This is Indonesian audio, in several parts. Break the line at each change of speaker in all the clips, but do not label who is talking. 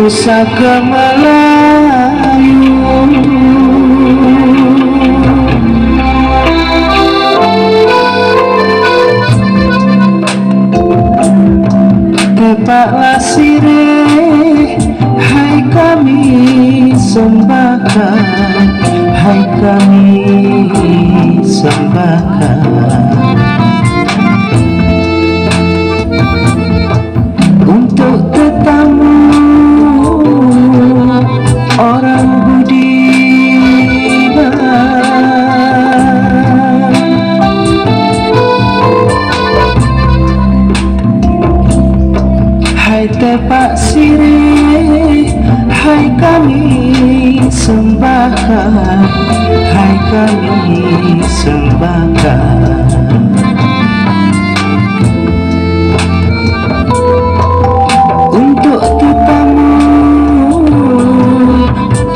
pusaka Melayu. Tepaklah sirih, hai kami sembahkan, hai kami sembahkan. Untuk tetamu orang budiman, hai tepak sirih, hai kami sembahkan, hai kami sembahkan. Untuk tetamu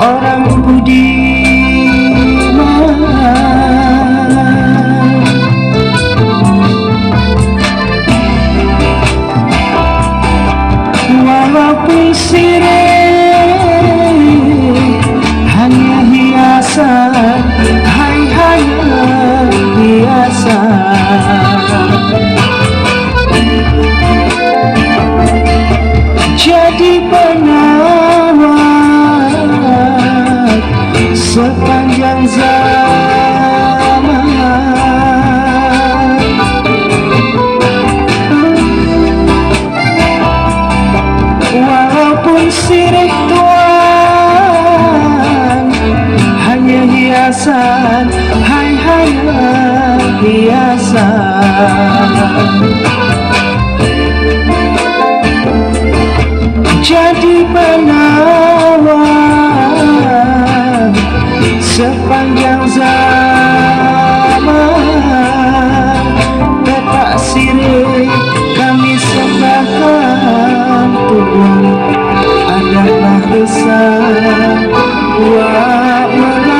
orang budiman, walaupun sirih hanya hiasan, hai hanya hiasan. Jadi penawar sepanjang zaman, walaupun sirih tuan hanya hiasan, hai hanya hiasan. Jadi penawar sepanjang zaman, tepak sirih kami sembahkan. Tuhan adalah besar buat Melayu.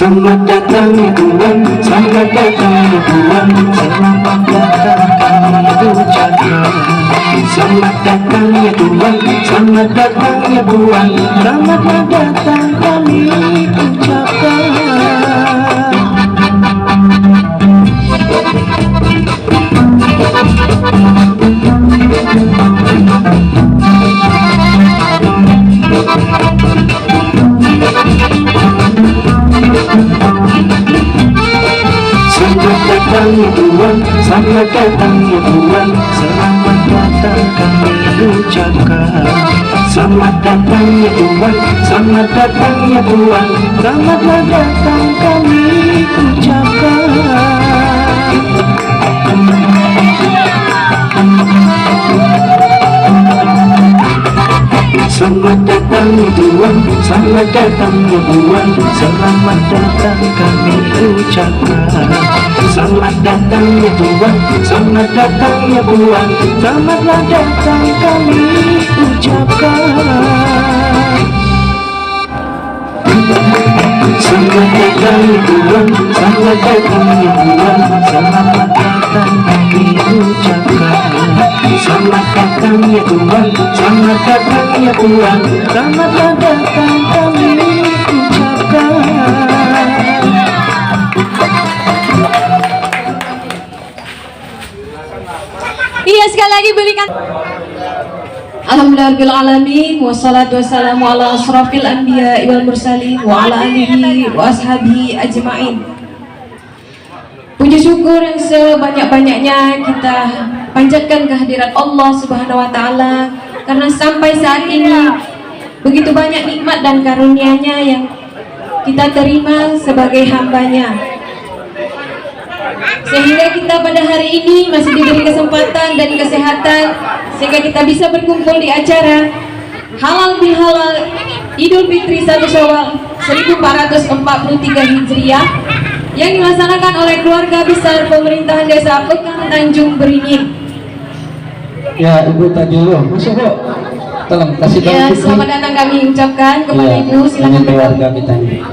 Selamat datang ya Tuhan, selamat datang ya Tuhan, selamat datang kami ucapkan. Selamat datang ya Tuhan, selamat datang ya Tuhan, selamat datang kami ucapkan. Selamat datang ya Tuhan, selamat datang ya Tuhan, selamat datang kami ucapkan. Selamat datang ya Tuhan, selamat datang ya Tuhan, selamat datang kami ucapkan. Selamat datang ya Tuhan, selamat datang ya Tuhan, selamat datang kami ucapkan. Selamat datang ya Tuhan, selamat datang ya Tuhan, selamat datang kami ucapkan. Selamat datang ya Tuhan, selamat datang ya Tuhan, selamat datang kami ucapkan. Selamat datang ya Tuhan, selamat datang ya Tuhan, selamat datang kami ucapkan.
Iya, sekali lagi berikan. Alhamdulillahirrahmanirrahim, wassalatu wassalamu ala asrafil anbiya wal mursalin wa ala alihi wa ashabihi ajma'in. Puji syukur yang sebanyak-banyaknya kita panjatkan kehadirat Allah Subhanahu wa Ta'ala, karena sampai saat ini begitu banyak nikmat dan karunia-Nya yang kita terima sebagai hambanya. sehingga kita pada hari ini masih diberi kesempatan dan kesehatan sehingga kita bisa berkumpul di acara Halal Bihalal Idul Fitri 1 Syawal 1443 Hijriah yang dilaksanakan oleh keluarga besar pemerintahan desa Pekan Tanjung Beringin.
Ya, Ibu Tajullah, masuk Bu. Tolong kasih tahu.
Ya, selamat datang kami ucapkan kepada
Ya,
Ibu. Silakan
keluarga kita ini.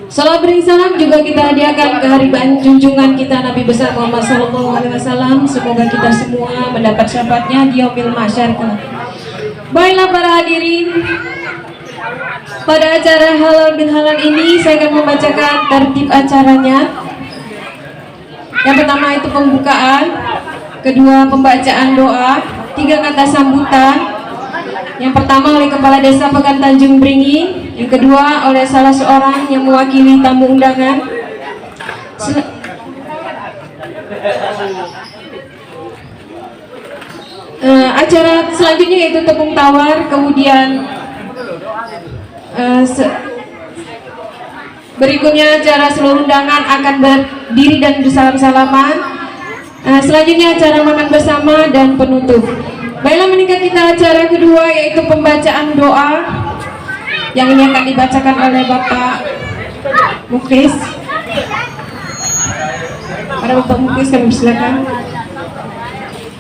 Salam beri salam juga kita hadiahkan ke hari junjungan kita Nabi besar Muhammad SAW. Semoga kita semua mendapat syafaatnya di yaumil mahsyar kelak. Baiklah para hadirin, pada acara Halal Bihalal ini saya akan membacakan tertib acaranya. Yang pertama itu pembukaan, kedua pembacaan doa, 3 kata sambutan. Yang pertama oleh Kepala Desa Pekan Tanjung Beringin, yang kedua oleh salah seorang yang mewakili tamu undangan. Acara selanjutnya yaitu tepung tawar, kemudian berikutnya acara seluruh undangan akan berdiri dan bersalam-salaman. Selanjutnya acara makan bersama dan penutup. Baiklah, meningkat kita acara kedua yaitu pembacaan doa yang ini akan dibacakan oleh Bapak Muklis. Para Bapak Muklis kami persilakan.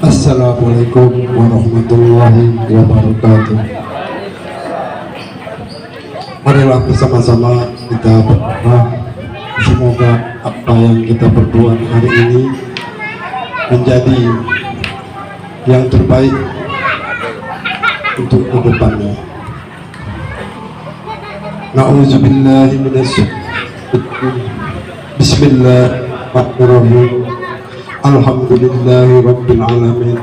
Assalamualaikum warahmatullahi wabarakatuh. Marilah bersama-sama kita berdoa, semoga apa yang kita berbuat hari ini menjadi yang terbaik untuk kedepannya. Na'udzubillahi minasyaitonir. Bismillahirrahmanirrahim. Alhamdulillahi rabbil alamin.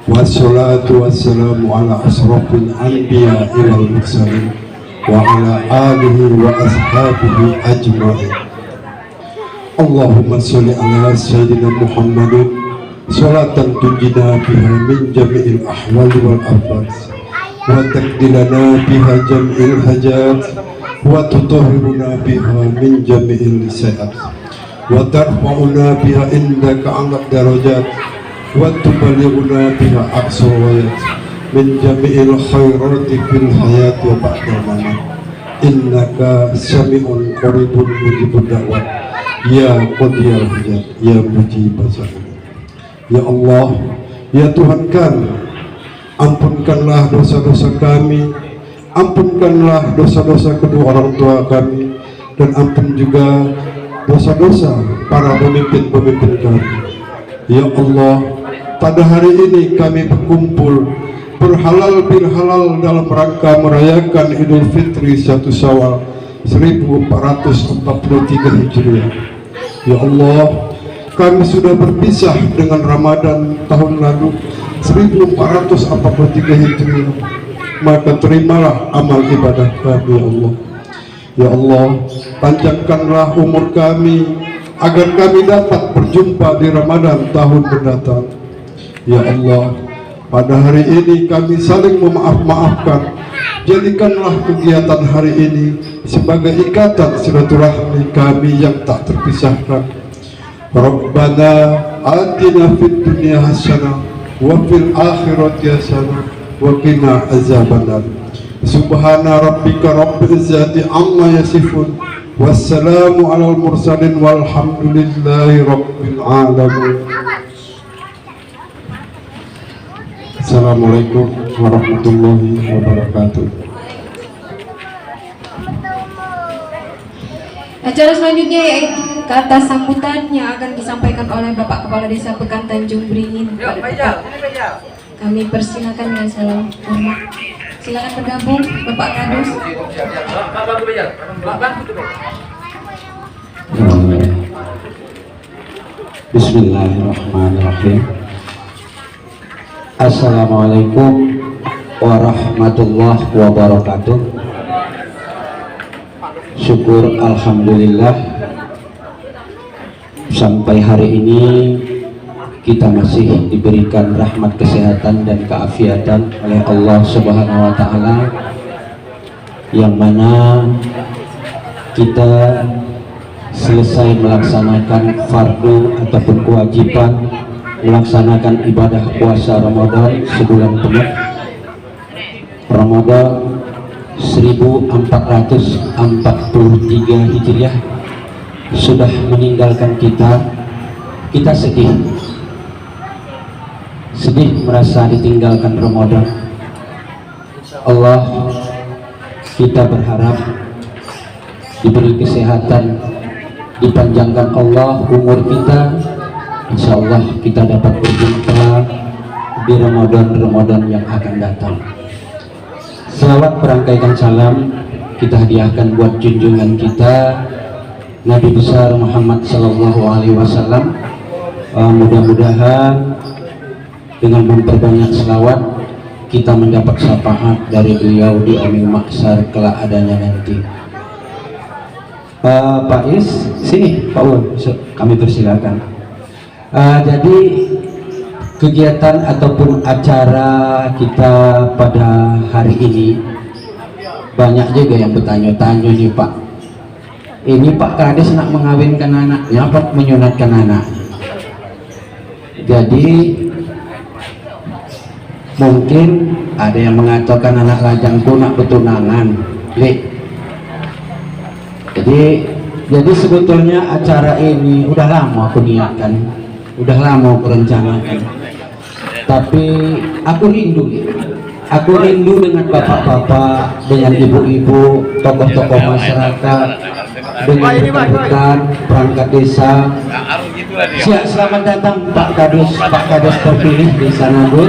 Wassalatu wassalamu ala asrafil anbiya'i wal mursalin wa ala alihi wa ashabihi ajma'in. Allahumma sholli ala sayyidina Muhammadin salatan tunjina biha min jami'il ahwali wal afat wa takdilana biha jam'il hajat wa tutahhiruna biha min jami'il sayiat wa tarfa'una biha indaka a'la darajat wa tuballighuna biha aqsa wayat min jami'il khairati fil hayat wa ba'dal mamat innaka sami'un qaribun mujibud da'wat ya qadiyal hajat ya mujibas sa'il. Ya Allah, ya Tuhan kami, ampunkanlah dosa-dosa kami, ampunkanlah dosa-dosa kedua orang tua kami, dan ampun juga dosa-dosa para pemimpin-pemimpin kami. Ya Allah, pada hari ini kami berkumpul berhalal birhalal dalam rangka merayakan Idul Fitri 1 Syawal 1443 Hijriah. Ya Allah, kami sudah berpisah dengan Ramadan tahun lalu 1443 Hijriah, maka terimalah amal ibadah kami ya Allah. Ya Allah, panjangkanlah umur kami agar kami dapat berjumpa di Ramadan tahun mendatang. Ya Allah, pada hari ini kami saling memaaf-maafkan. Jadikanlah kegiatan hari ini sebagai ikatan silaturahmi kami yang tak terpisahkan. Rabbana atina fid dunya hasanah wa fil akhirati hasanah wa qina azabannar. Subhana rabbika rabbil izzati amma yasifun wassalamu alal mursalin walhamdulillahi rabbil alamin. Assalamualaikum warahmatullahi wabarakatuh.
Acara selanjutnya yaitu kata sambutan yang akan disampaikan oleh Bapak Kepala Desa Pekan Tanjung Beringin. Kami persilakan dengan salam hormat. Silakan bergabung Bapak Kadus.
Bismillahirrahmanirrahim. Assalamualaikum warahmatullahi wabarakatuh. Syukur alhamdulillah sampai hari ini kita masih diberikan rahmat kesehatan dan keafiatan oleh Allah Subhanahu wa taala, yang mana
kita selesai melaksanakan fardu ataupun kewajiban melaksanakan ibadah puasa Ramadan sebulan penuh, Ramadan 1443 Hijriah sudah meninggalkan kita. Kita sedih merasa ditinggalkan Ramadan. Allah, kita berharap diberi kesehatan, dipanjangkan Allah umur kita, insya Allah kita dapat berjumpa di Ramadan yang akan datang. Selawat perangkaikan salam kita hadiahkan buat junjungan kita Nabi besar Muhammad Sallallahu Alaihi Wasallam. Mudah-mudahan dengan memperbanyak selawat kita mendapat syafaat dari beliau di yaumil mahsyar kelak adanya nanti. Pak Is, sini Pak Ul, kami persilakan. Jadi kegiatan ataupun acara kita pada hari ini banyak juga yang bertanya-tanya nih Pak. Ini Pak Kades nak mengawinkan anaknya apa menyunatkan anak? Jadi mungkin ada yang mengatakan anak lajangku nak bertunangan, Jadi sebetulnya acara ini udah lama aku niatkan, udah lama aku rencanakan. Tapi aku rindu dengan bapak-bapak, dengan ibu-ibu, tokoh-tokoh masyarakat, dengan rekan-rekan perangkat desa. Siap, selamat datang Pak Kades terpilih di sana Bu.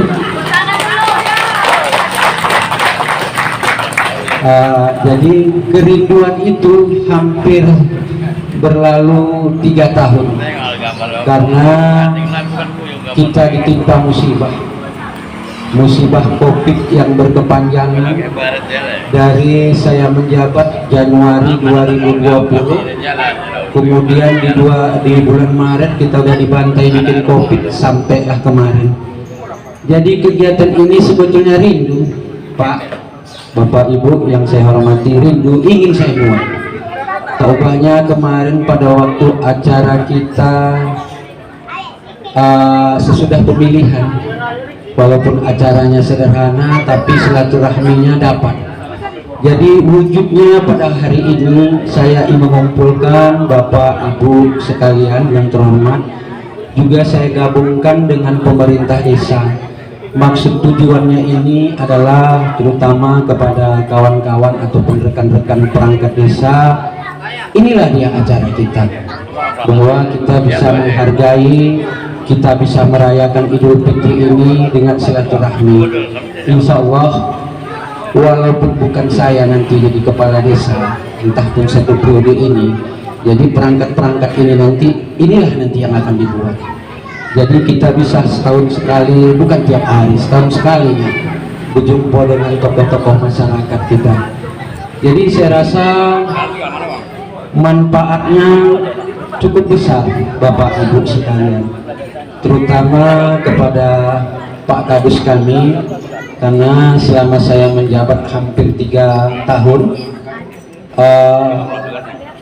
Jadi kerinduan itu hampir berlalu 3 tahun karena kita ditimpa musibah COVID yang berkepanjangan. Dari saya menjabat Januari 2020, kemudian di bulan Maret kita udah dibantai bikin COVID sampailah kemarin. Jadi kegiatan ini sebetulnya rindu Pak, Bapak Ibu yang saya hormati, rindu ingin saya buat. Tak ubahnya kemarin pada waktu acara kita sesudah pemilihan, walaupun acaranya sederhana tapi silaturahminya dapat. Jadi wujudnya pada hari ini saya ingin mengumpulkan Bapak Ibu sekalian yang terhormat, juga saya gabungkan dengan pemerintah desa. Maksud tujuannya ini adalah terutama kepada kawan-kawan ataupun rekan-rekan perangkat desa. Inilah dia acara kita, bahwa kita bisa menghargai, kita bisa merayakan Idul Fitri ini dengan silaturahmi. Insya Allah, walaupun bukan saya nanti jadi kepala desa, entah pun satu periode ini, jadi perangkat-perangkat ini nanti, inilah nanti yang akan dibuat. Jadi kita bisa setahun sekali, bukan tiap hari, setahun sekali berjumpa dengan tokoh-tokoh masyarakat kita. Jadi saya rasa manfaatnya cukup besar Bapak Ibu sekalian, terutama kepada Pak Kadus kami, karena selama saya menjabat hampir 3 tahun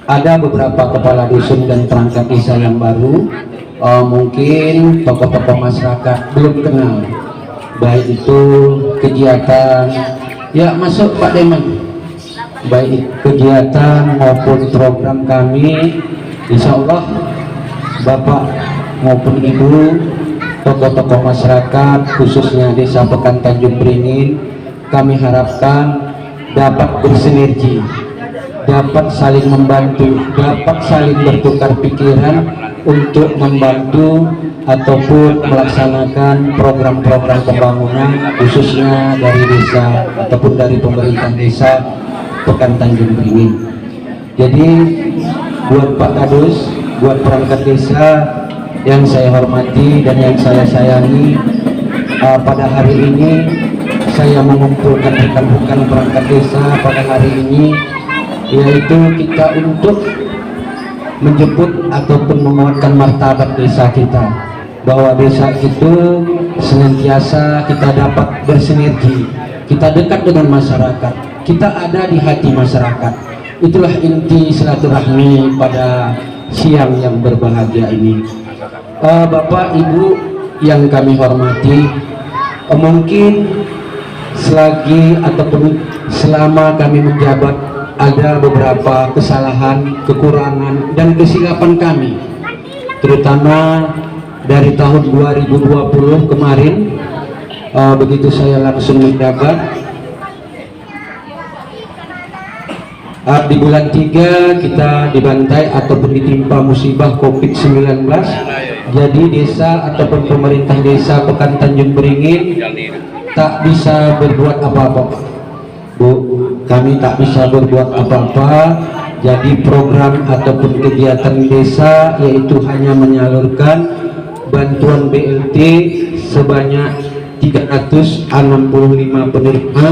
ada beberapa kepala dusun dan perangkat desa yang baru. Mungkin tokoh-tokoh masyarakat belum kenal, baik itu kegiatan, ya masuk Pak Deman, baik kegiatan maupun program kami. Insya Allah Bapak maupun Ibu, tokoh-tokoh masyarakat khususnya Desa Pekan Tanjung Beringin, kami harapkan dapat bersinergi, dapat saling membantu, dapat saling bertukar pikiran untuk membantu ataupun melaksanakan program-program pembangunan khususnya dari desa ataupun dari pemerintah desa Pekan Tanjung Beringin. Jadi buat Pak Kadus, buat perangkat desa yang saya hormati dan yang saya sayangi, pada hari ini saya mengumpulkan rekan-rekan perangkat desa pada hari ini, yaitu kita untuk menjemput ataupun menguatkan martabat desa kita, bahwa desa itu senantiasa kita dapat bersinergi, kita dekat dengan masyarakat, kita ada di hati masyarakat. itulah inti silaturahmi pada siang yang berbahagia ini. Bapak Ibu yang kami hormati, mungkin selagi ataupun selama kami menjabat ada beberapa kesalahan, kekurangan dan kesilapan kami, terutama dari tahun 2020 kemarin. Begitu saya langsung menjabat, di bulan 3 kita dibantai ataupun ditimpa musibah COVID-19. Jadi desa ataupun pemerintah desa Pekan Tanjung Beringin tak bisa berbuat apa-apa, Bu. Kami tak bisa berbuat apa-apa. Jadi program ataupun kegiatan desa yaitu hanya menyalurkan bantuan BLT sebanyak 365 penerima.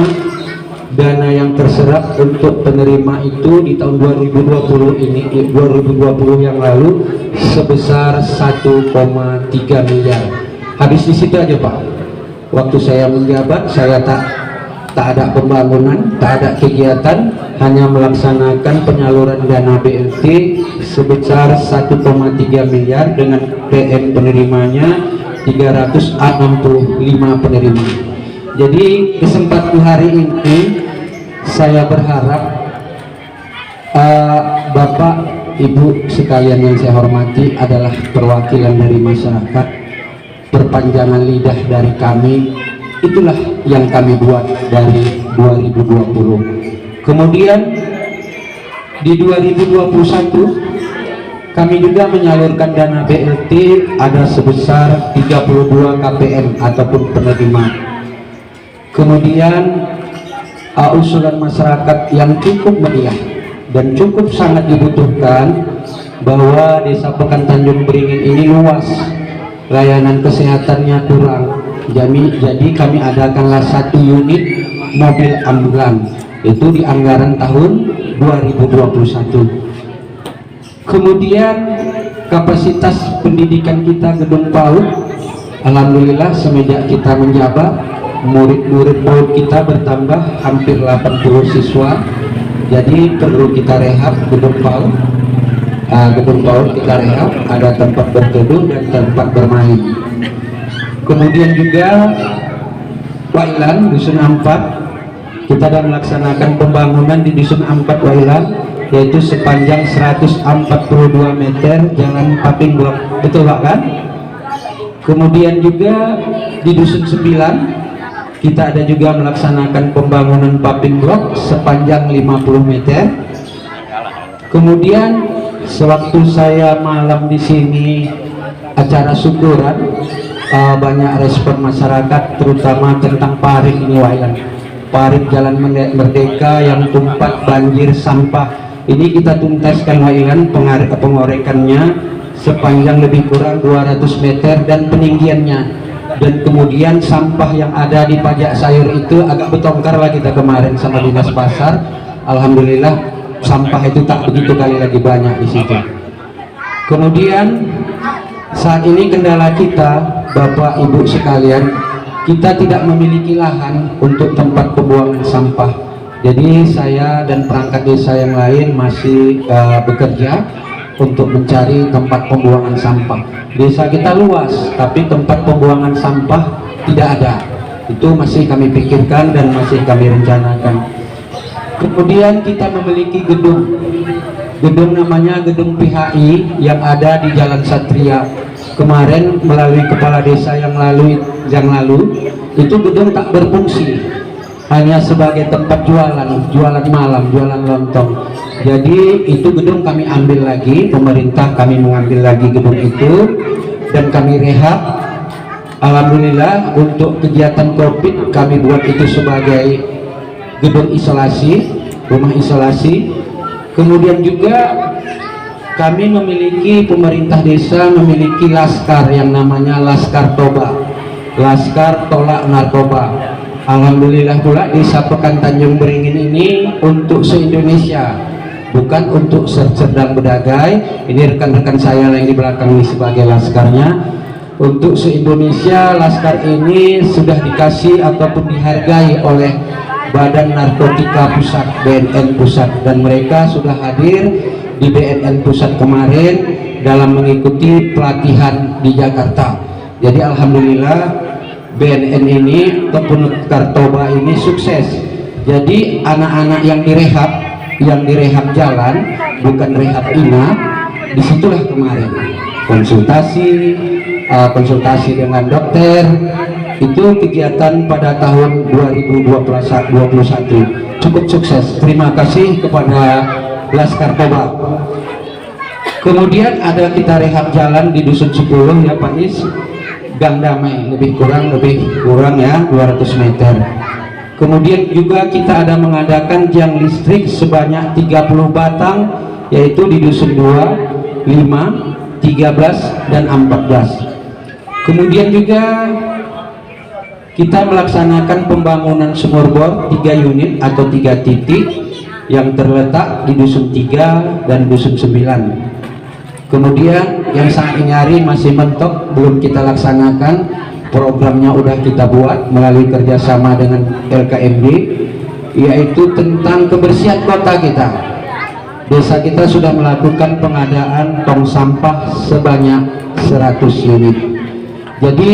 Dana yang terserap untuk penerima itu di tahun 2020 ini, 2020 yang lalu sebesar 1,3 miliar. Habis di situ aja, Pak. Waktu saya menjabat, saya tak ada pembangunan, tak ada kegiatan, hanya melaksanakan penyaluran dana BLT sebesar 1,3 miliar dengan PM penerimanya 365 penerima. Jadi kesempatan hari ini saya berharap Bapak Ibu sekalian yang saya hormati adalah perwakilan dari masyarakat, perpanjangan lidah dari kami. Itulah yang kami buat dari 2020. Kemudian di 2021 kami juga menyalurkan dana BLT ada sebesar 32 KPM ataupun penerima. Kemudian usulan masyarakat yang cukup meriah dan cukup sangat dibutuhkan bahwa desa Pekan Tanjung Beringin ini luas, layanan kesehatannya kurang. Jadi kami adakanlah 1 unit mobil ambulan, itu di anggaran tahun 2021. Kemudian kapasitas pendidikan kita gedung PAUD, alhamdulillah semenjak kita menjabat, murid-murid PAUD kita bertambah hampir 80 siswa. Jadi perlu kita rehab gedung PAUD. Gedung PAUD kita rehab, ada tempat berteduh dan tempat bermain. Kemudian juga Wailan, Dusun Ampat, kita sudah melaksanakan pembangunan di Dusun Ampat Wailan, yaitu sepanjang 142 meter jalan Paping Blok, betul Pak kan? Kemudian juga di Dusun 9 kita ada juga melaksanakan pembangunan Paping Blok sepanjang 50 meter. Kemudian sewaktu saya malam di sini acara syukuran, banyak respon masyarakat terutama tentang parit ini Wailan, parit Jalan Merdeka yang tumpat banjir sampah. Ini kita tuntaskan Wailan, pengorekannya sepanjang lebih kurang 200 meter dan peninggiannya. Dan kemudian sampah yang ada di pajak sayur itu agak bertongkar lah kita kemarin sama dinas pasar. Alhamdulillah sampah itu tak begitu kali lagi banyak di situ. Kemudian saat ini kendala kita Bapak Ibu sekalian, kita tidak memiliki lahan untuk tempat pembuangan sampah. Jadi saya dan perangkat desa yang lain masih bekerja untuk mencari tempat pembuangan sampah. Desa kita luas, tapi tempat pembuangan sampah tidak ada. Itu masih kami pikirkan dan masih kami rencanakan. Kemudian kita memiliki gedung namanya Gedung PHI yang ada di Jalan Satria. Kemarin melalui kepala desa yang lalu itu gedung tak berfungsi, hanya sebagai tempat jualan malam, jualan lontong. Jadi itu gedung kami ambil lagi, pemerintah kami mengambil lagi gedung itu dan kami rehab. Alhamdulillah untuk kegiatan COVID kami buat itu sebagai gedung isolasi, rumah isolasi. Kemudian juga kami memiliki, pemerintah desa memiliki laskar yang namanya Laskar Toba, Laskar Tolak Narkoba. Alhamdulillah pula desa Pekan Tanjung Beringin ini untuk se-Indonesia, bukan untuk sedang bedagai. Ini rekan-rekan saya yang di belakang ini sebagai laskarnya. Untuk se-Indonesia laskar ini sudah dikasih ataupun dihargai oleh Badan Narkotika Pusat, BNN Pusat, dan mereka sudah hadir di BNN Pusat kemarin dalam mengikuti pelatihan di Jakarta. Jadi alhamdulillah BNN ini ataupun Kartoba ini sukses. Jadi anak-anak yang direhab jalan, bukan rehab inap, disitulah kemarin konsultasi dengan dokter. Itu kegiatan pada tahun 2021 cukup sukses. Terima kasih kepada Laskar Toba. Kemudian ada kita rehab jalan di Dusun 10 ya Pak Is, Gang Damai, lebih kurang ya 200 meter. Kemudian juga kita ada mengadakan tiang listrik sebanyak 30 batang, yaitu di Dusun 2, 5, 13 dan 14. Kemudian juga kita melaksanakan pembangunan sumur bor 3 unit atau 3 titik yang terletak di Dusun 3 dan Dusun 9. Kemudian yang sangat nyari masih mentok, belum kita laksanakan, programnya udah kita buat melalui kerjasama dengan LKMD, yaitu tentang kebersihan kota kita. Desa kita sudah melakukan pengadaan tong sampah sebanyak 100 unit. Jadi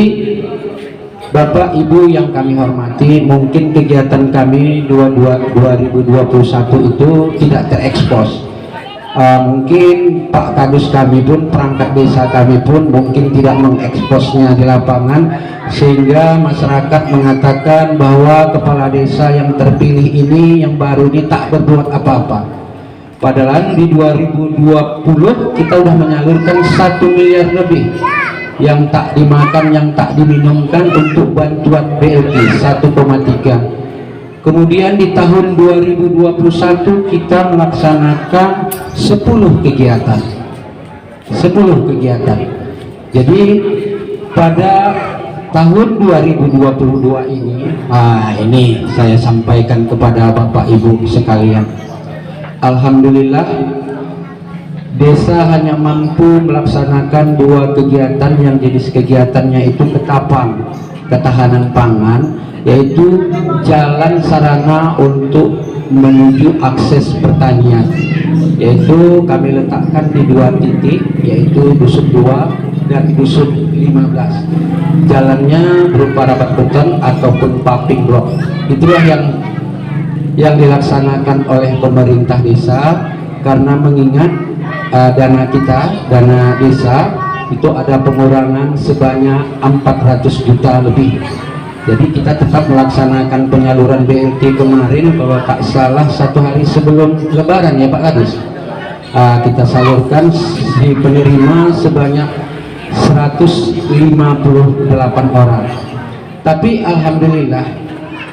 Bapak Ibu yang kami hormati, mungkin kegiatan kami 2021 itu tidak terekspos. Mungkin Pak Kadus kami pun, perangkat desa kami pun mungkin tidak mengeksposnya di lapangan, sehingga masyarakat mengatakan bahwa kepala desa yang terpilih ini, yang baru ini tak berbuat apa-apa. Padahal di 2020 kita sudah menyalurkan 1 miliar lebih yang tak dimakan, yang tak diminumkan untuk bantuan BLT 1,3. Kemudian di tahun 2021 kita melaksanakan 10 kegiatan. Jadi pada tahun 2022 ini saya sampaikan kepada Bapak Ibu sekalian. Alhamdulillah desa hanya mampu melaksanakan 2 kegiatan yang jenis kegiatannya itu ketapang, ketahanan pangan, yaitu jalan sarana untuk menuju akses pertanian, yaitu kami letakkan di 2 titik, yaitu Dusun 2 dan Dusun 15. Jalannya berupa rabat beton ataupun paving block. Itulah yang dilaksanakan oleh pemerintah desa, karena mengingat dana desa itu ada pengurangan sebanyak 400 juta lebih. Jadi kita tetap melaksanakan penyaluran BLT kemarin, kalau tak salah 1 hari sebelum Lebaran ya Pak Kadus. Kita salurkan di penerima sebanyak 158 orang. Tapi alhamdulillah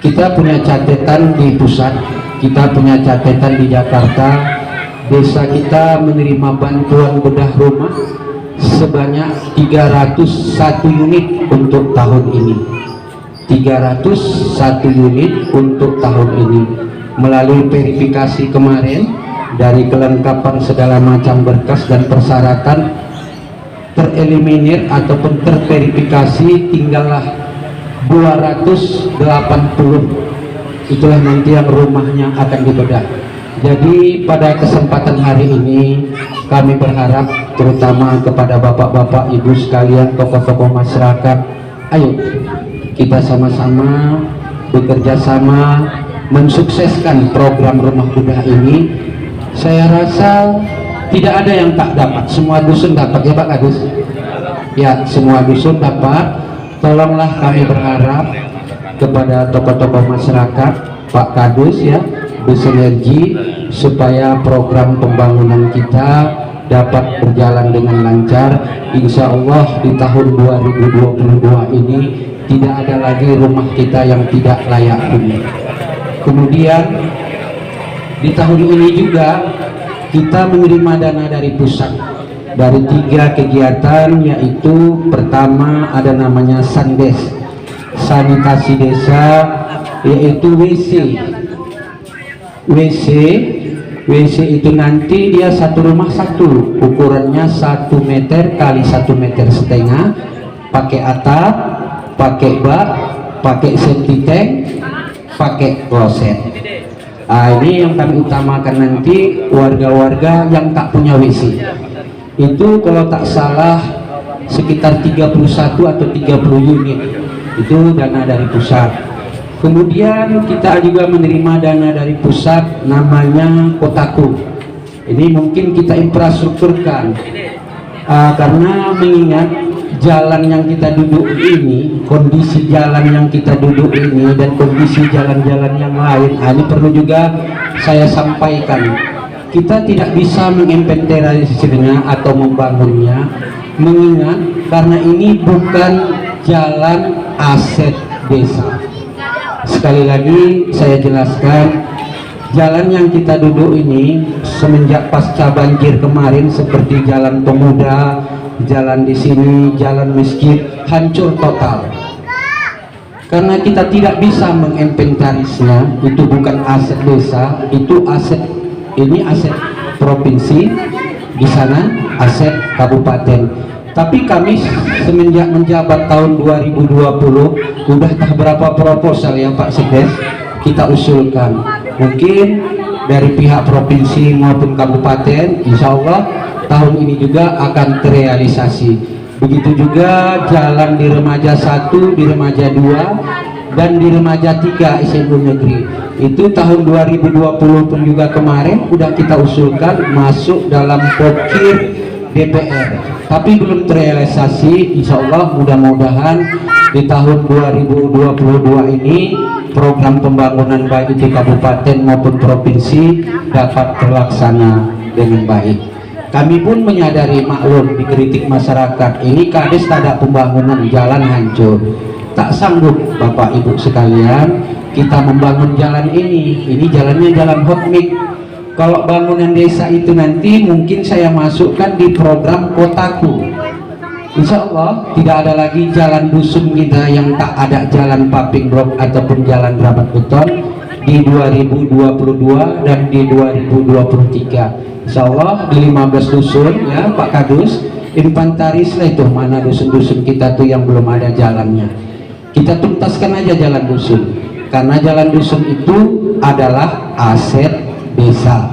kita punya catatan di pusat, kita punya catatan di Jakarta. Desa kita menerima bantuan bedah rumah sebanyak 301 unit untuk tahun ini. 301 unit untuk tahun ini. Melalui verifikasi kemarin, dari kelengkapan segala macam berkas dan persyaratan tereliminir ataupun terverifikasi, tinggallah 280. Itulah nanti yang rumahnya akan dibedah. Jadi pada kesempatan hari ini kami berharap terutama kepada bapak-bapak, ibu sekalian, tokoh-tokoh masyarakat, ayo kita sama-sama bekerja sama mensukseskan program rumah bedah ini. Saya rasa tidak ada yang tak dapat, semua dusun dapat ya Pak Kadus. Ya, semua dusun dapat. Tolonglah kami berharap kepada tokoh-tokoh masyarakat, Pak Kadus ya, bersinergi supaya program pembangunan kita dapat berjalan dengan lancar. Insya Allah di tahun 2022 ini tidak ada lagi rumah kita yang tidak layak huni. Kemudian di tahun ini juga kita menerima dana dari pusat dari 3 kegiatan, yaitu pertama ada namanya Sandes, sanitasi desa, yaitu WC itu nanti dia satu rumah satu, ukurannya 1 meter kali 1,5 meter, pakai atap, pakai bak, pakai septic tank, pakai kloset. Ini yang kami utamakan nanti warga-warga yang tak punya WC. Itu kalau tak salah sekitar 31 atau 30 unit. Itu dana dari pusat. Kemudian kita juga menerima dana dari pusat namanya Kotaku. Ini mungkin kita infrastrukturkan karena mengingat jalan yang kita duduk ini, kondisi jalan yang kita duduk ini dan kondisi jalan-jalan yang lain, ini perlu juga saya sampaikan. Kita tidak bisa menginventarisirnya atau membangunnya, mengingat karena ini bukan jalan aset desa. Sekali lagi saya jelaskan, jalan yang kita duduk ini semenjak pasca banjir kemarin seperti jalan pemuda, jalan di sini, jalan masjid hancur total. Karena kita tidak bisa menginventarisnya, itu bukan aset desa, itu aset, ini aset provinsi, di sana aset kabupaten. Tapi kami semenjak menjabat tahun 2020 udah berapa proposal ya Pak Sekdes kita usulkan. Mungkin dari pihak provinsi maupun kabupaten, insya Allah tahun ini juga akan terrealisasi. Begitu juga jalan di remaja 1, di remaja 2 dan di remaja 3 SMU negeri. Itu tahun 2020 pun juga kemarin udah kita usulkan masuk dalam pokir DPR, tapi belum terrealisasi. Insya Allah mudah-mudahan di tahun 2022 ini program pembangunan baik itu kabupaten maupun provinsi dapat terlaksana dengan baik. Kami pun menyadari, maklum, dikritik masyarakat, ini kades tak ada pembangunan, jalan hancur. Tak sanggup Bapak Ibu sekalian kita membangun jalan ini jalannya jalan hotmix. Kalau bangunan desa itu nanti mungkin saya masukkan di program Kotaku. Insya Allah tidak ada lagi jalan dusun kita yang tak ada jalan paving block ataupun jalan rabat beton di 2022 dan di 2023. Insya Allah di 15 dusun ya Pak Kadus, inventaris lah itu mana dusun-dusun kita tuh yang belum ada jalannya. Kita tuntaskan aja jalan dusun, karena jalan dusun itu adalah aset desa.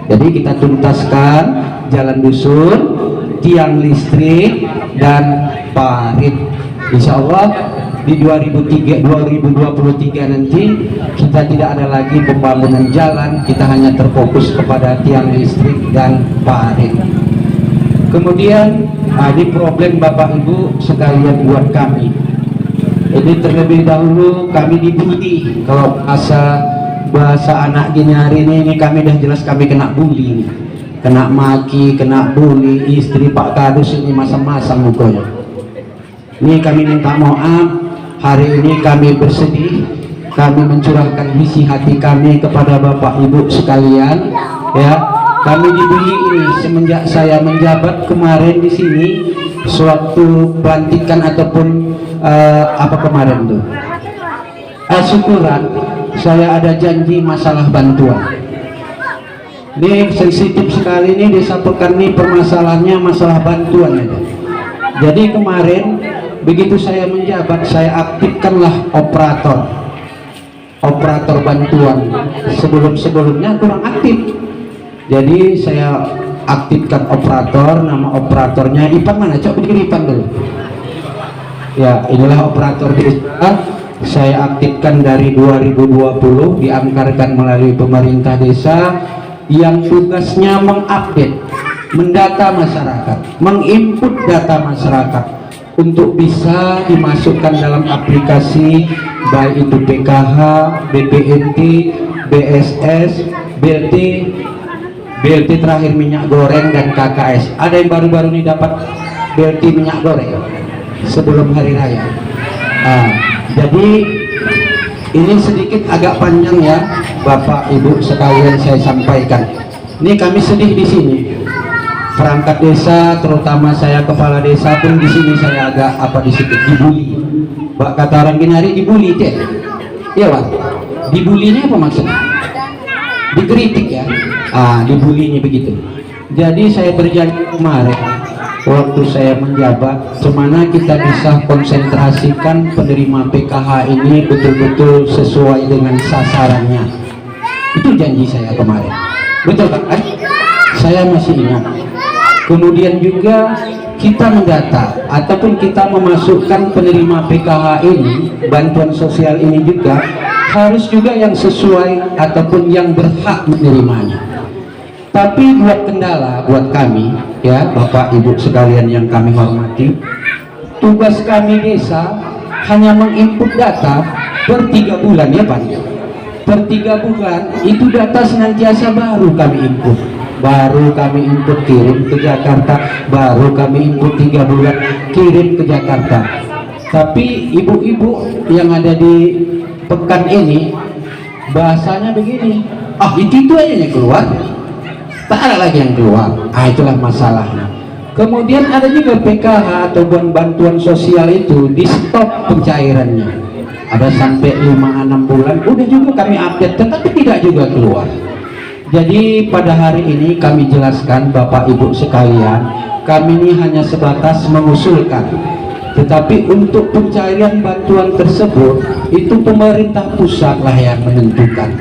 Jadi kita tuntaskan jalan dusun, tiang listrik dan parit. Insya Allah di 2023 nanti kita tidak ada lagi pembangunan jalan, kita hanya terfokus kepada tiang listrik dan parit. Kemudian ini problem Bapak Ibu sekalian buat kami. Jadi terlebih dahulu kami dibully. Kalau bahasa anak gini hari ini kami dah jelas kami kena bully, kena maki, kena bully. Istri Pak Kadus ini masam-masam mukanya. Ini kami minta maaf. Hari ini kami bersedih, kami mencurahkan isi hati kami kepada Bapak Ibu sekalian. Ya, kami dibully ini semenjak saya menjabat kemarin di sini, suatu pelantikan ataupun apa kemarin tuh syukuran, saya ada janji masalah bantuan. Ini sensitif sekali nih desa Pekan nih, permasalahannya masalah bantuan aja. Jadi kemarin begitu saya menjabat, saya aktifkanlah operator bantuan. Sebelumnya kurang aktif, jadi saya aktifkan operator. Nama operatornya Ipan mana? Coba bikin Ipan dulu. Ya, inilah operator desa. Saya aktifkan dari 2020, dianggarkan melalui pemerintah desa yang tugasnya mengupdate, mendata masyarakat, menginput data masyarakat untuk bisa dimasukkan dalam aplikasi baik itu PKH, BPNT, BSS, BLT terakhir minyak goreng dan KKS. Ada yang baru-baru ini dapat BLT minyak goreng sebelum hari raya. Jadi ini sedikit agak panjang ya Bapak Ibu sekalian saya sampaikan. Ini kami sedih di sini. Perangkat desa, terutama saya kepala desa pun di sini saya agak dibully. Pak kata orang Binari dibully, Cek. Iya Pak. Dibulinya apa maksudnya? Dikritik ya. Dibulinya begitu. Jadi saya berjanji kemarin waktu saya menjabat, cemana kita bisa konsentrasikan penerima PKH ini betul-betul sesuai dengan sasarannya. Itu janji saya kemarin, betul kan? Saya masih ingat. Kemudian juga kita mendata ataupun kita memasukkan penerima PKH ini, bantuan sosial ini juga harus juga yang sesuai ataupun yang berhak menerimanya. Tapi buat kendala buat kami, ya Bapak Ibu sekalian yang kami hormati, tugas kami desa hanya menginput data per 3 bulan ya Pak. Per 3 bulan itu data senantiasa baru kami input, kirim ke Jakarta, baru kami input 3 bulan kirim ke Jakarta. Tapi ibu-ibu yang ada di pekan ini bahasanya begini, itu aja yang keluar, tak ada lagi yang keluar. Itulah masalahnya. Kemudian ada juga PKH atau bantuan sosial itu di stop pencairannya, ada sampai 5-6 bulan udah juga kami update tetapi tidak juga keluar. Jadi pada hari ini kami jelaskan Bapak Ibu sekalian, kami ini hanya sebatas mengusulkan, tetapi untuk pencairan bantuan tersebut itu pemerintah pusat lah yang menentukan.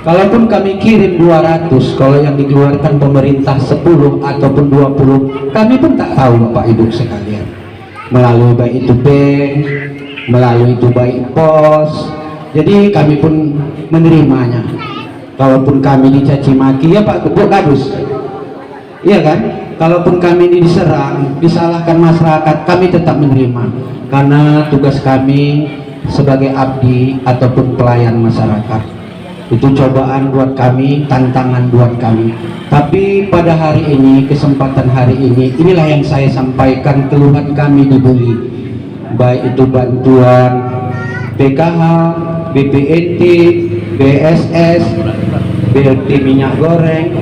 Kalaupun kami kirim 200, kalau yang dikeluarkan pemerintah 10 ataupun 20, kami pun tak tahu Bapak Ibu sekalian. Melalui baik itu bank, melalui itu baik pos, jadi kami pun menerimanya. Kalaupun kami dicaci maki, ya Pak Bu Kadus, iya kan? Kalaupun kami ini diserang, disalahkan masyarakat, kami tetap menerima. Karena tugas kami sebagai abdi ataupun pelayan masyarakat. Itu cobaan buat kami, tantangan buat kami. Tapi pada hari ini, kesempatan hari ini, inilah yang saya sampaikan keluhan kami dibully, baik itu bantuan PKH, BPNT, BSS, BLT minyak goreng,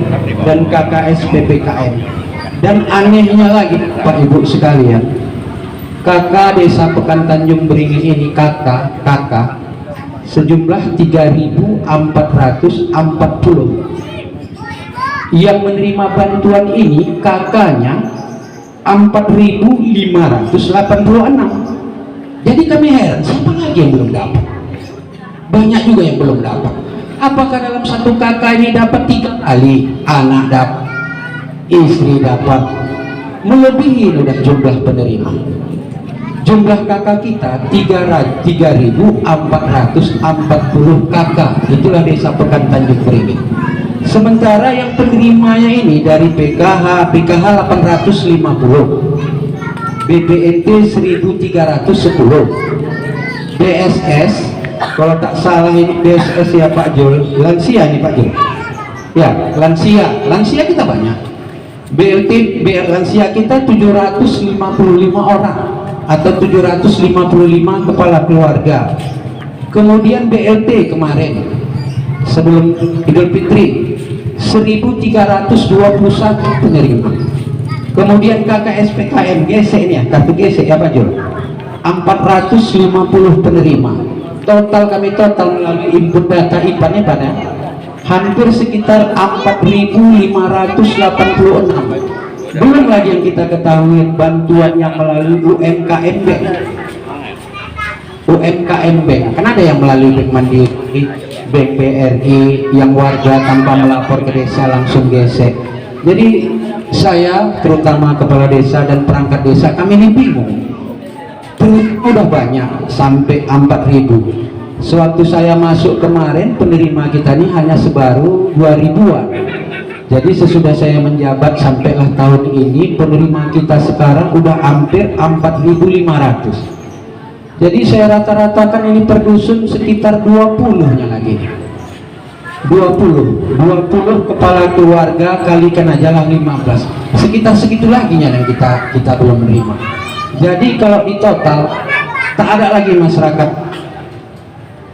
dan KKS PPKM. Dan anehnya lagi Pak Ibu sekalian, kakak desa Pekan Tanjung Beringin ini kakak sejumlah 3.440 yang menerima bantuan ini, kakaknya 4.586. Jadi kami heran, siapa lagi yang belum dapat? Banyak juga yang belum dapat. Apakah dalam satu kakak ini dapat 3 kali? Anak dapat, istri dapat, melebihi udah jumlah penerima. Jumlah kakak kita 3.440 kakak. Itulah desa Pekan Tanjung Beringin. Sementara yang penerimanya ini dari PKH 850, BPNT 1.310, BSS kalau tak salah ini BSS ya Pak Jul, lansia nih Pak Jul. Ya, lansia kita banyak. BLT lansia kita 755 orang atau 755 kepala keluarga. Kemudian BLT kemarin sebelum Idul Fitri 1.321 penerima. Kemudian KKS PKM gesek ini ya, kartu gesek ya Pak Jul, 450 penerima. Total kami melalui input data IPAN pada hampir sekitar 4.586. Belum lagi yang kita ketahui bantuan yang melalui UMKM Bank. Kan ada yang melalui Bank Mandiri, Bank BRI, yang warga tanpa melapor ke desa langsung gesek. Jadi saya terutama kepala desa dan perangkat desa, kami ini bingung. Udah banyak sampai 4.000. Sewaktu saya masuk kemarin, penerima kita ini hanya sebaru 2.000-an. Jadi sesudah saya menjabat sampailah tahun ini, penerima kita sekarang udah hampir 4.500. Jadi saya rata-ratakan ini per dusun sekitar 20-nya lagi. 20 kepala keluarga kalikan aja lah 15. Sekitar segitu lagi yang kita belum menerima. Jadi kalau di total tak ada lagi masyarakat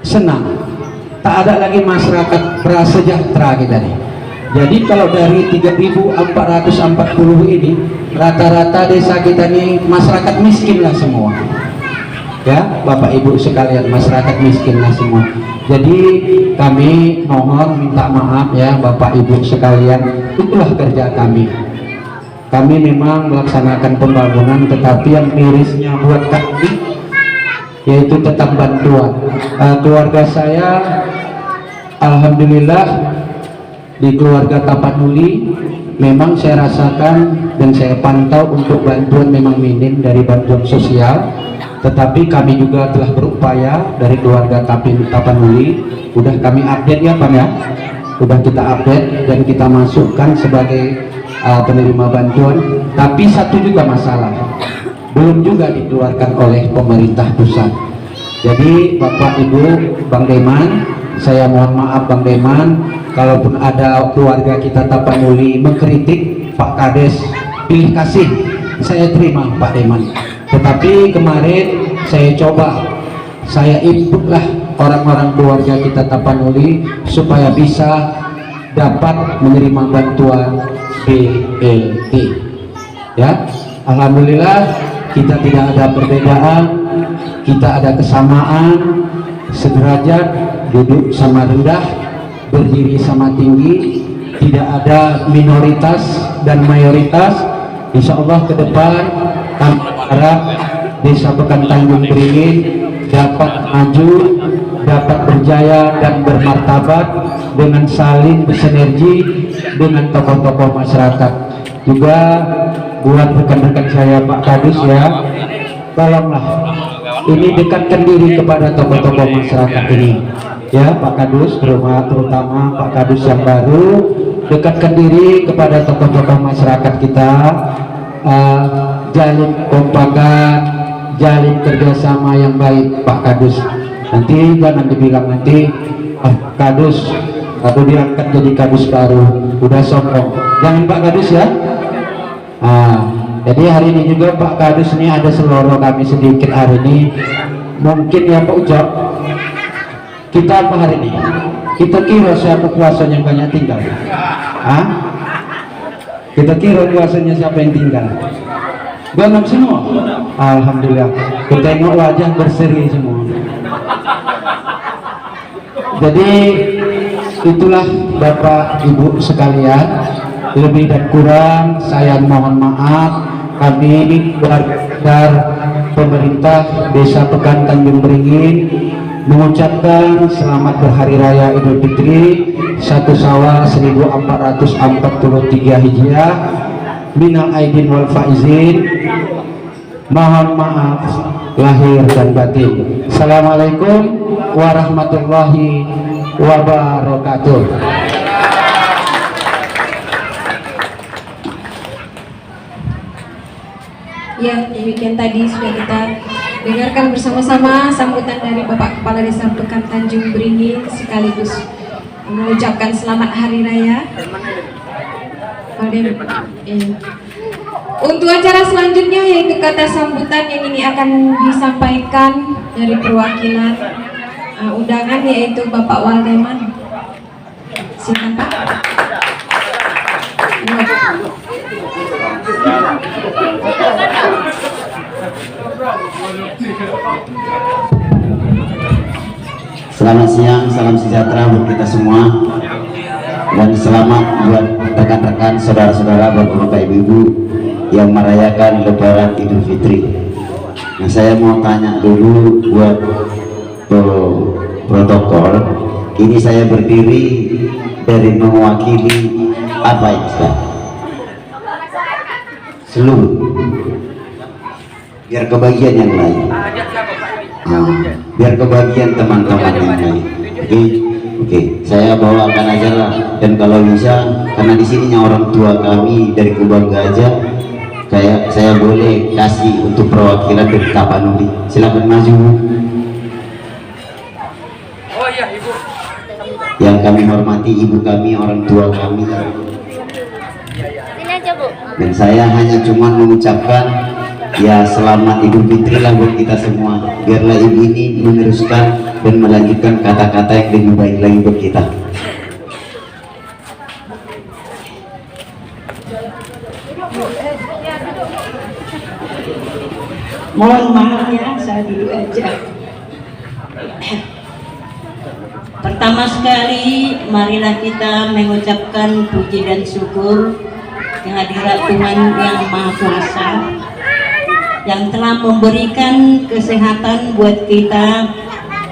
senang, tak ada lagi masyarakat prasejahtera kita nih. Jadi kalau dari 3.440 ini rata-rata desa kita nih masyarakat miskin lah semua. Ya Bapak Ibu sekalian, masyarakat miskin lah semua. Jadi kami mohon minta maaf ya Bapak Ibu sekalian, itulah kerja kami. Kami memang melaksanakan pembangunan, tetapi yang mirisnya buat kami yaitu tetap bantuan. Keluarga saya, alhamdulillah, di keluarga Tapanuli memang saya rasakan dan saya pantau untuk bantuan memang minim dari bantuan sosial, tetapi kami juga telah berupaya dari keluarga Tapanuli. Udah kami update ya Pak ya, udah kita update dan kita masukkan sebagai penerima bantuan. Tapi satu juga masalah, belum juga dikeluarkan oleh pemerintah pusat. Jadi Bapak Ibu, Bang Deman, saya mohon maaf Bang Deman, kalaupun ada keluarga kita Tapanuli mengkritik Pak Kades, pilih kasih, saya terima Pak Deman. Tetapi kemarin saya coba, saya inputlah orang-orang keluarga kita Tapanuli supaya bisa dapat menerima bantuan BLT. Ya, alhamdulillah kita tidak ada perbedaan, kita ada kesamaan, sederajat, duduk sama rendah, berdiri sama tinggi, tidak ada minoritas dan mayoritas. Insya Allah ke depan kami harap Desa Pekan Tanjung Beringin dapat maju, dapat berjaya dan bermartabat dengan saling bersinergi dengan tokoh-tokoh masyarakat. Juga buat rekan-rekan saya Pak Kadus ya, tolonglah ini dekatkan diri kepada tokoh-tokoh masyarakat ini ya Pak Kadus, terutama Pak Kadus yang baru, dekatkan diri kepada tokoh-tokoh masyarakat kita, jalin kompakan, jalin kerjasama yang baik Pak Kadus. Nanti jangan dibilang nanti Kadus atau diangkat jadi Kadus baru udah sombong, jangan Pak Kadus ya. Jadi hari ini juga Pak Kadus ini ada seloro kami sedikit hari ini. Mungkin ya Pak Ucap, kita apa hari ini? Kita kira siapa kuasanya yang banyak tinggal? Kita kira kuasanya siapa yang tinggal? Ganap semua. Alhamdulillah. Kita tengok wajah berseri semua. Jadi itulah Bapak Ibu sekalian, lebih dan kurang saya mohon maaf. Kami dari pemerintah Desa Pekan Tanjung Beringin mengucapkan selamat berhari raya Idul Fitri 1 Syawal 1443 Hijriah. Minal aidin wal faizin, mohon maaf lahir dan batin. Assalamualaikum warahmatullahi wabarakatuh.
Ya, demikian tadi sudah kita dengarkan bersama-sama sambutan dari Bapak Kepala Desa Pekan Tanjung Beringin sekaligus mengucapkan selamat hari raya. Untuk acara selanjutnya yaitu kata sambutan yang ini akan disampaikan dari perwakilan undangan yaitu Bapak Waldeman. Silakan Pak.
Selamat siang, salam sejahtera buat kita semua, dan selamat buat rekan-rekan, saudara-saudara, bapak ibu-ibu yang merayakan Lebaran Idul Fitri. Nah, saya mau tanya dulu buat protokol. Ini saya berdiri dari mewakili apa ini, Pak? Seluruh, biar kebagian yang lain. Biar kebagian teman-teman yang lain. Oke, saya bawakan aja lah. Dan kalau bisa, karena di sininya orang tua kami dari Kubang Gajah, saya boleh kasih untuk perwakilan dari Tapanuli. Silakan maju, Bu.
Oh iya, Ibu.
Yang kami hormati ibu kami, orang tua kami. Dan saya hanya cuma mengucapkan ya selamat Idul Fitri lah buat kita semua. Biarlah ibu ini meneruskan dan melanjutkan kata-kata yang lebih baik lagi buat kita.
Mohon maaf ya, saya dulu aja. Pertama sekali, marilah kita mengucapkan puji dan syukur kehadirat Tuhan yang Maha Kuasa yang telah memberikan kesehatan buat kita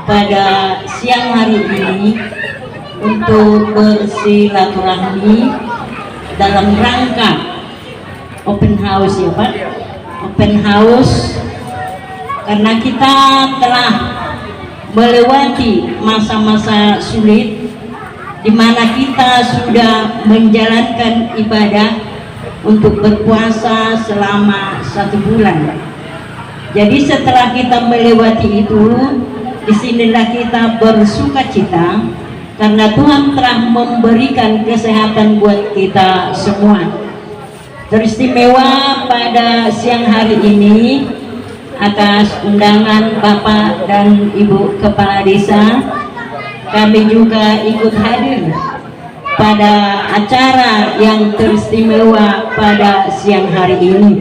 pada siang hari ini untuk bersilaturahmi dalam rangka open house ya Pak, open house, karena kita telah melewati masa-masa sulit di mana kita sudah menjalankan ibadah untuk berpuasa selama 1 bulan. Jadi setelah kita melewati itu, disinilah kita bersukacita karena Tuhan telah memberikan kesehatan buat kita semua. Teristimewa pada siang hari ini atas undangan Bapak dan Ibu Kepala Desa, kami juga ikut hadir pada acara yang teristimewa pada siang hari ini.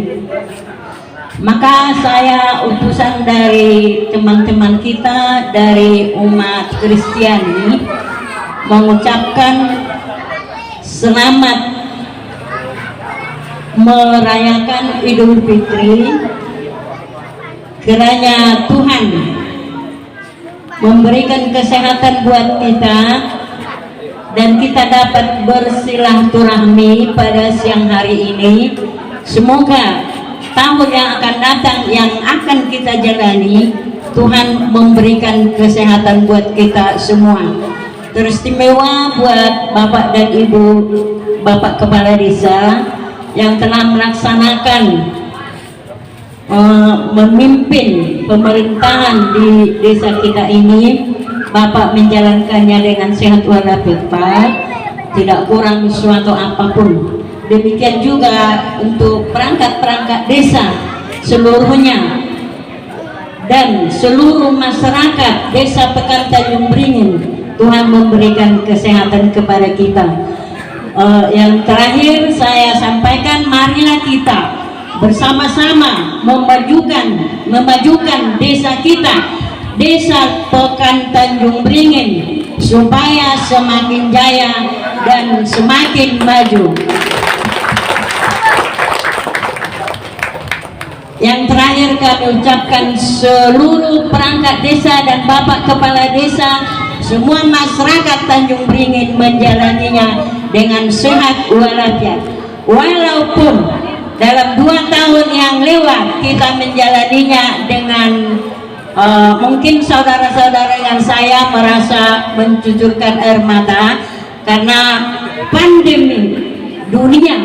Maka saya utusan dari teman-teman kita dari umat Kristiani mengucapkan selamat merayakan Idul Fitri, kiranya Tuhan memberikan kesehatan buat kita dan kita dapat bersilaturahmi pada siang hari ini. Semoga tahun yang akan datang yang akan kita jalani, Tuhan memberikan kesehatan buat kita semua. Teristimewa buat Bapak dan Ibu Bapak Kepala Desa yang telah melaksanakan memimpin pemerintahan di desa kita ini. Bapak menjalankannya dengan sehat walafiat, tidak kurang suatu apapun. Demikian juga untuk perangkat-perangkat desa seluruhnya dan seluruh masyarakat desa Pekan Tanjung Beringin. Tuhan memberikan kesehatan kepada kita. Yang terakhir saya sampaikan, marilah kita bersama-sama memajukan desa kita, desa Pekan Tanjung Beringin, supaya semakin jaya dan semakin maju. Yang terakhir kami ucapkan seluruh perangkat desa dan Bapak Kepala Desa, semua masyarakat Tanjung Beringin menjalaninya dengan sehat walafiat. Walaupun dalam 2 tahun yang lewat kita menjalaninya dengan mungkin saudara-saudara yang saya merasa mencucurkan air mata karena pandemi dunia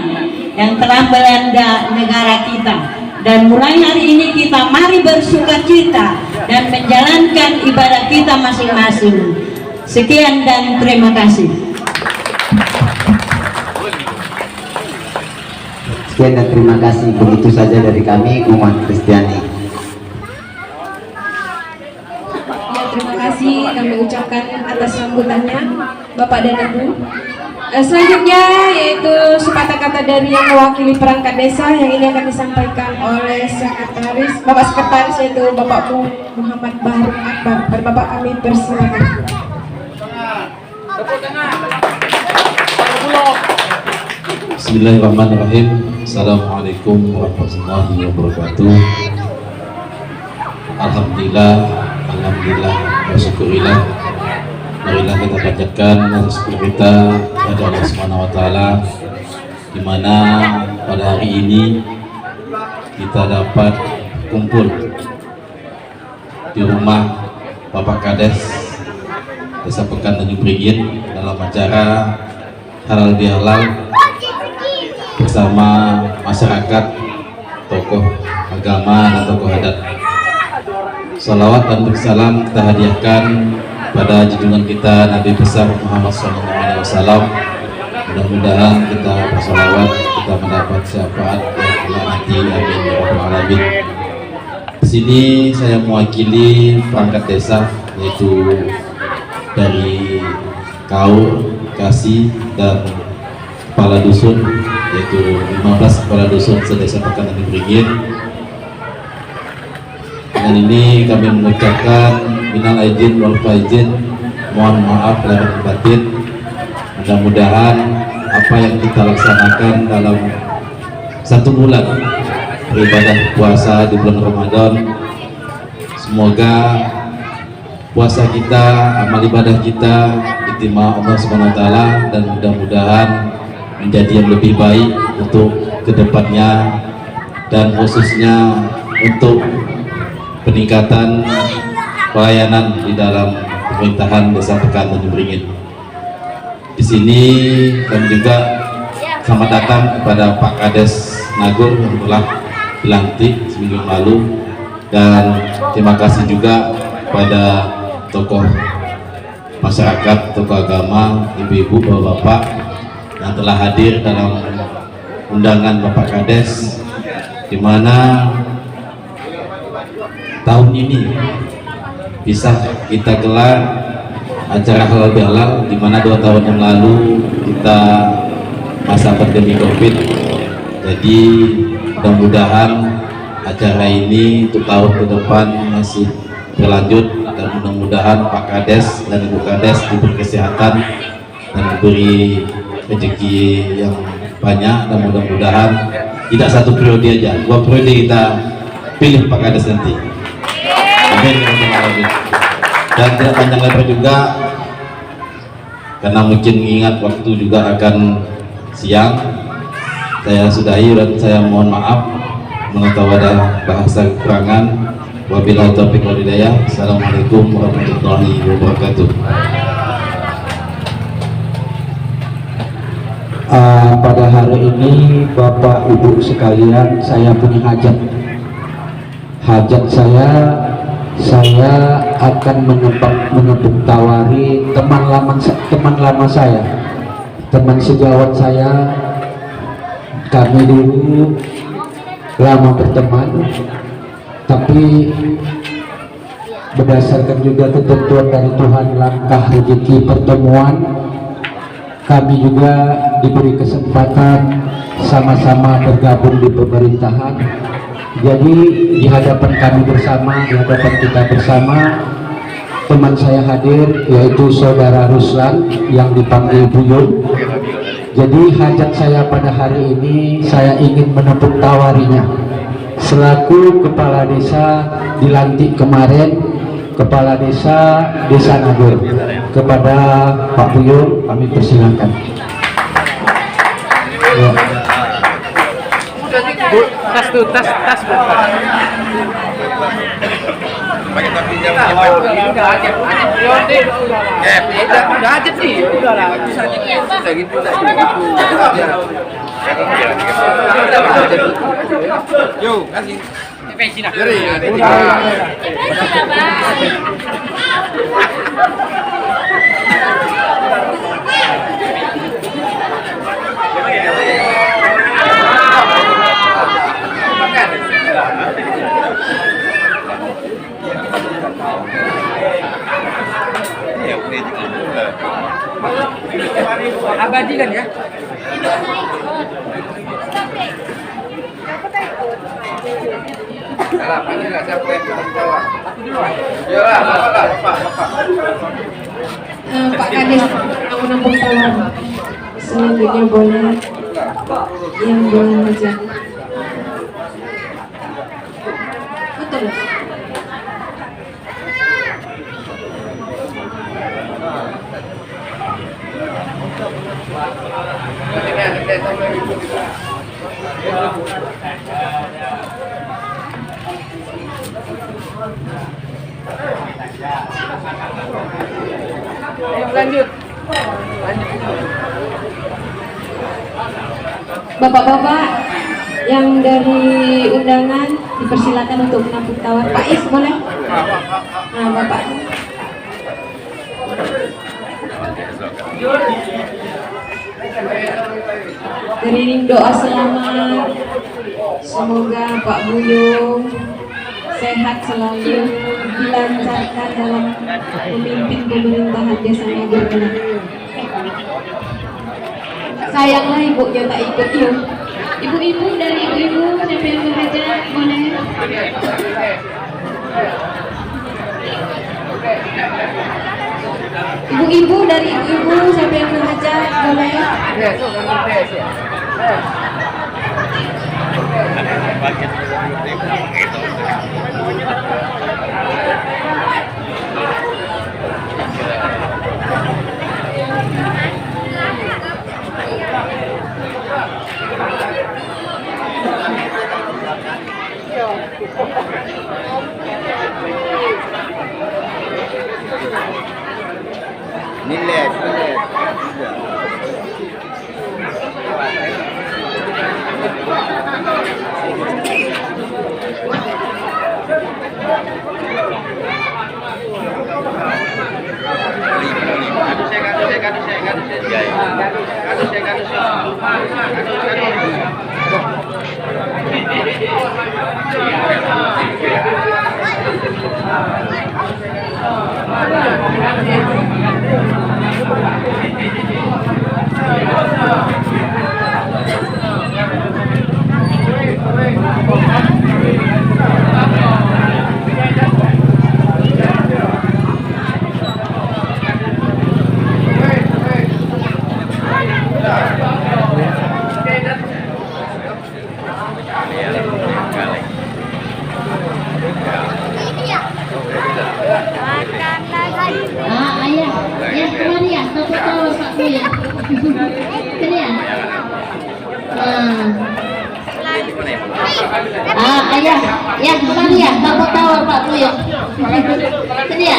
yang telah melanda negara kita. Dan mulai hari ini kita mari bersukacita dan menjalankan ibadah kita masing-masing. Sekian dan terima kasih.
Sekian dan terima kasih. Begitu saja dari kami umat Kristiani.
Ya, terima kasih kami ucapkan atas sambutannya Bapak dan Ibu. Selanjutnya yaitu sepatah kata dari yang mewakili perangkat desa yang ini akan disampaikan oleh sekretaris, Bapak Sekretaris, yaitu Bapak Muhammad Bahrul Akbar. Bapak kami persilakan.
Bismillahirrahmanirrahim. Assalamualaikum warahmatullahi wabarakatuh. Alhamdulillah, wa syukurillah. Marilah kita panjatkan syukur kita kepada Allah Subhanahu wa taala, di mana pada hari ini kita dapat kumpul di rumah Bapak Kades Desa Pekan Tanjung Beringin dalam acara halal bihalal bersama masyarakat, tokoh agama dan tokoh adat. Salawat dan salam kita hadiahkan pada junjungan kita Nabi besar Muhammad SAW. Mudah-mudahan kita bersalawat, kita mendapat syafaat yang nanti, amin ya rabbal alamin. Di sini saya mewakili perangkat desa, yaitu dari Kaur, Kasih, dan kepala dusun, yaitu 15 kepala dusun sedesa Pekan Tanjung Beringin. Dan ini kami mengucapkan minal aidin wal faizin, mohon maaf lahir dan batin. Mudah-mudahan apa yang kita laksanakan dalam 1 bulan beribadah puasa di bulan Ramadan. Semoga puasa kita, amal ibadah kita diterima Allah SWT, dan mudah-mudahan menjadi yang lebih baik untuk kedepannya, dan khususnya untuk peningkatan pelayanan di dalam pemerintahan Desa Pekan Tanjung Beringin. Di sini kami juga selamat datang kepada Pak Kades Nagor yang telah dilantik seminggu yang lalu, dan terima kasih juga pada tokoh masyarakat, tokoh agama, ibu-ibu, bapak-bapak yang telah hadir dalam undangan Bapak Kades, di mana tahun ini bisa kita gelar acara halal bihalal, di mana 2 tahun yang lalu kita masa pandemi COVID. Jadi mudah-mudahan acara ini untuk tahun ke depan masih berlanjut, dan mudah-mudahan Pak Kades dan Ibu Kades diberi kesehatan dan diberi rezeki yang banyak, dan mudah-mudahan tidak 1 periode aja, 2 periode kita pilih Pak Kades nanti. Amin. Dan tidak panjang lebar juga, karena mungkin mengingat waktu juga akan siang, saya sudahi dan saya mohon maaf kalau ada bahasa kekurangan. Wabillahi taufiq wal hidayah. Assalamualaikum warahmatullahi wabarakatuh.
Pada hari ini Bapak Ibu sekalian, saya punya hajat. Hajat saya akan menepuk tawari teman lama saya, teman sejawat saya. Kami dulu lama berteman, tapi berdasarkan juga ketentuan dari Tuhan, langkah rezeki pertemuan, kami juga diberi kesempatan sama-sama bergabung di pemerintahan. Jadi di hadapan kami bersama, di hadapan kita bersama, teman saya hadir, yaitu Saudara Ruslan yang dipanggil Buyun. Jadi hajat saya pada hari ini, saya ingin menepuk tawarinya selaku kepala desa dilantik kemarin, kepala desa Nagor. Kepada Pak Buyun kami persilakan. Ya. Tas. Pakai topi jam udah aja sih, udah lah, bisa gitu. Yo, kasih. Abadikan ya.
Pak Kades mau menampung tawar. Selanjutnya boleh yang boleh aja. Betul.
Lanjut.
Bapak-bapak yang dari undangan dipersilakan untuk menampung tawar. Pak Is boleh? Nah, Bapak. Teriring doa selamat, semoga Pak Buyung sehat selalu, dilancarkan dalam memimpin pemerintahan Desa Nagor kelak. Sayanglah ibunya tak ikut yuk. Ibu-ibu dari ibu-ibu siapa yang berhajat boleh? Ibu-ibu dari ibu-ibu siapa yang berhajat boleh?
Ayah, ya kemari ya, kamu tawar Pak Tuyok. Sini ya.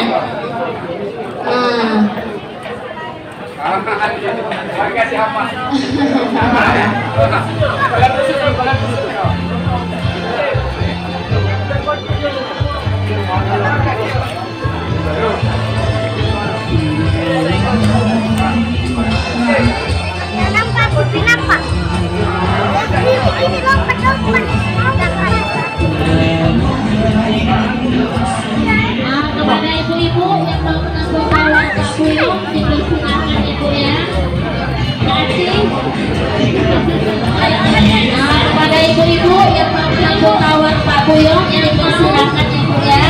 Kepada ibu-ibu yang mau mengambil bawang Pak Buyung dipersilakan ibu ya. Kepada ibu-ibu yang mau mengambil bawang Pak Buyung dipersilakan ibu ya.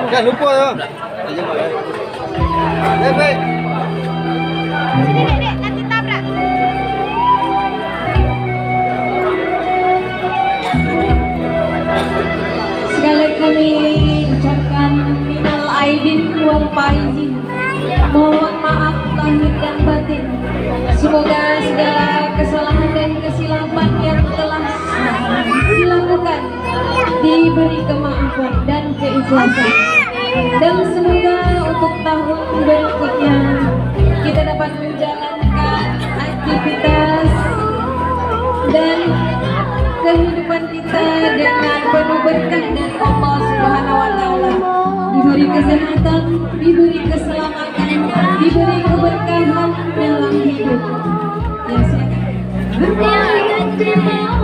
Jangan lupa ya. Baik.
Nanti tabrak.
Sekali kami ucapkan minal aidin wal faizin. Mohon maaf lahir dan batin. Semoga segala kesalahan dan kesilapan yang telah dilakukan diberi kemaafan dan keikhlasan. Dan semoga untuk tahun berikutnya kita dapat menjalankan aktivitas dan kehidupan kita dengan penuh berkah dari Allah Subhanahu wa Ta'ala. Diberi kesehatan, diberi keselamatan, diberi keberkahan dalam hidup. Ya,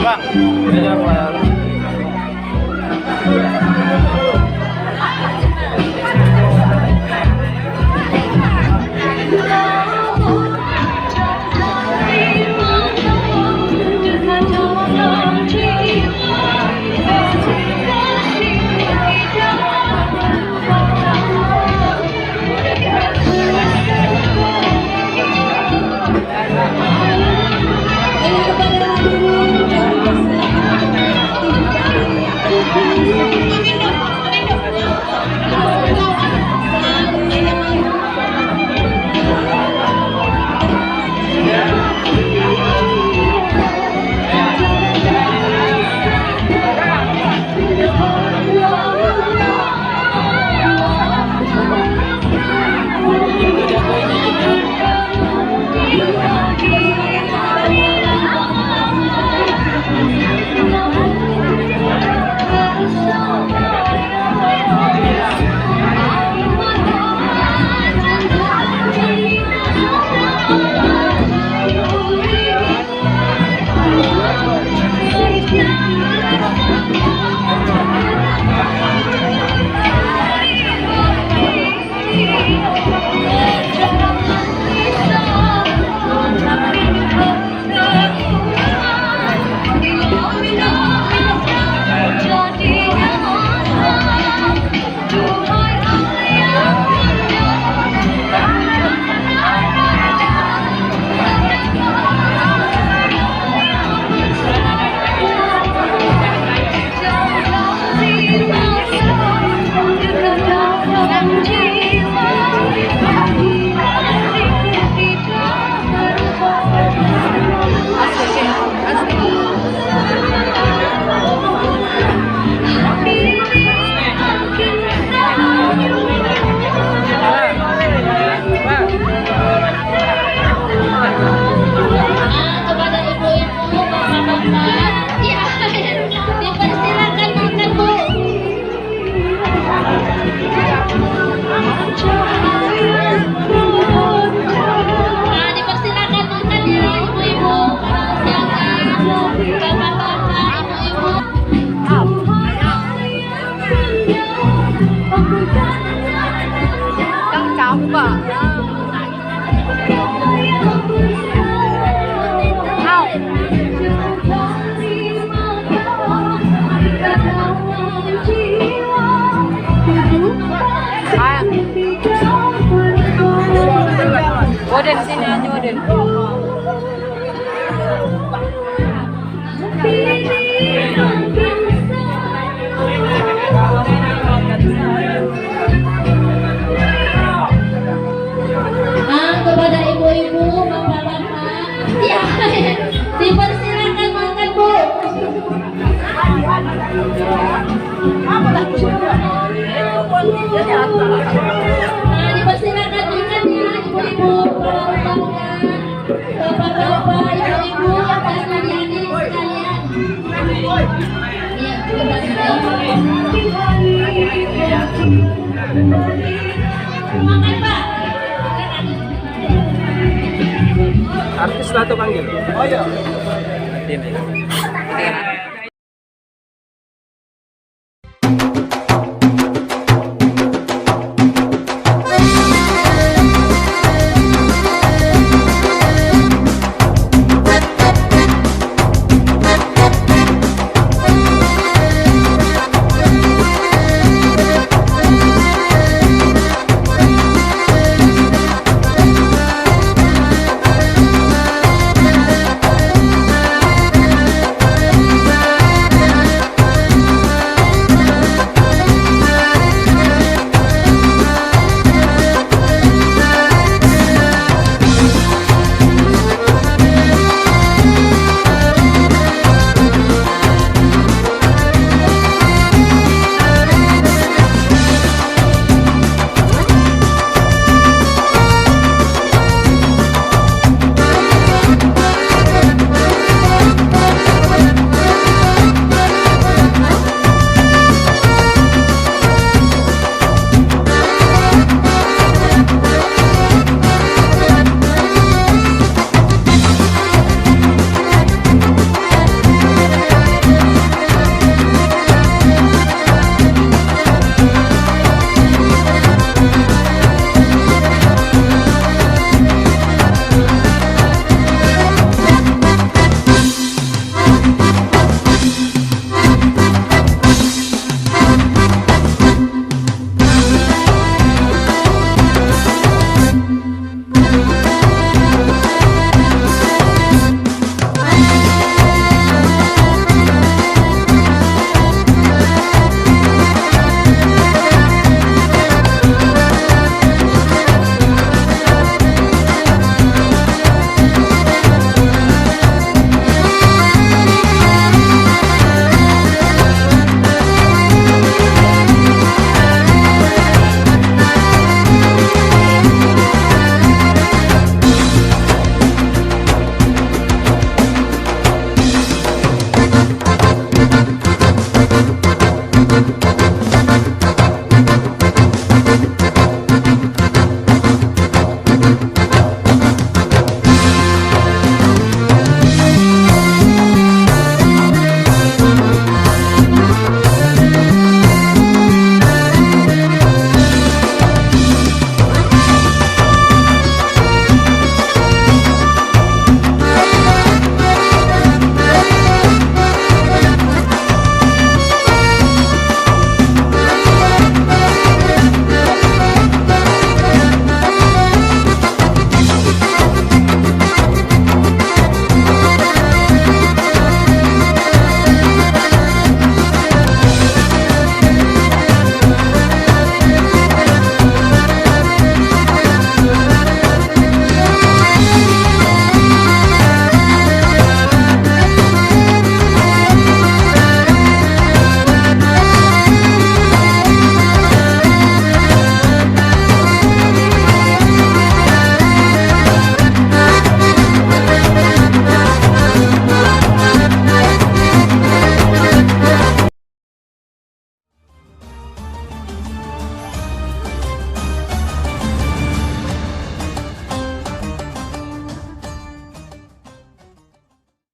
Bang, ini jangan keluar.
ini kepada hadirin kami persilakan
Nah, dipersilakan makan ya ibu-ibu, silakan bapak-bapak, ibu-ibu.
Oden sini aja Oden.
Kepada ibu-ibu, bapak-bapak, ya, dipersilakan makan bu. Nah, dipersilakan makan ya ibu-ibu, bapak-bapak, ibu-ibu, adik-adik sekalian. Ya, makan pak.
Artis lah tuh panggil. Oh iya. Ini.